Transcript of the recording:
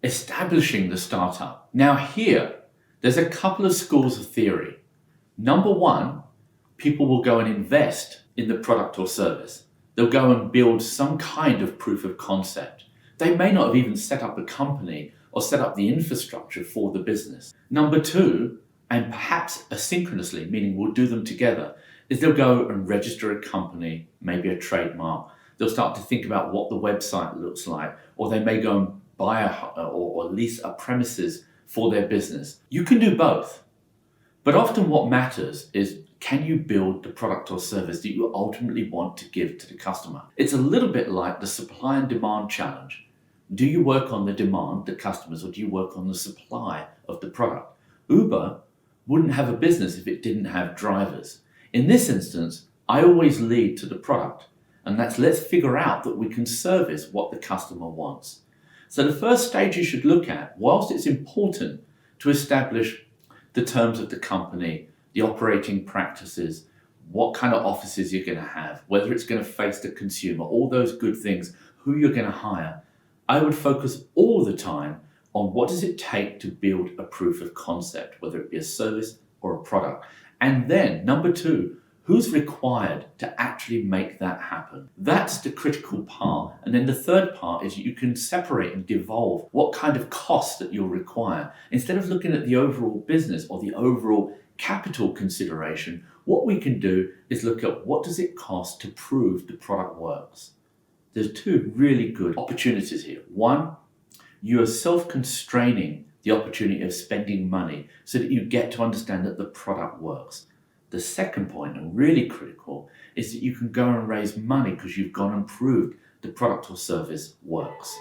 establishing the startup. Now here, there's a couple of schools of theory. Number one, people will go and invest in the product or service. They'll go and build some kind of proof of concept. They may not have even set up a company or set up the infrastructure for the business. Number two, and perhaps asynchronously, meaning we'll do them together, is they'll go and register a company, maybe a trademark. They'll start to think about what the website looks like, or they may go and buy or lease a premises for their business. You can do both, but often what matters is, can you build the product or service that you ultimately want to give to the customer? It's a little bit like the supply and demand challenge. Do you work on the demand, the customers, or do you work on the supply of the product? Uber wouldn't have a business if it didn't have drivers. In this instance, I always lead to the product, and that's let's figure out that we can service what the customer wants. So the first stage you should look at, whilst it's important to establish the terms of the company, the operating practices, what kind of offices you're going to have, whether it's going to face the consumer, all those good things, who you're going to hire, I would focus all the time on what does it take to build a proof of concept, whether it be a service or a product. And then, number two, who's required to actually make that happen? That's the critical part. And then the third part is you can separate and devolve what kind of costs that you'll require. Instead of looking at the overall business or the overall capital consideration, what we can do is look at what does it cost to prove the product works. There's two really good opportunities here. One, you are self-constraining the opportunity of spending money so that you get to understand that the product works. The second point, and really critical, is that you can go and raise money because you've gone and proved the product or service works.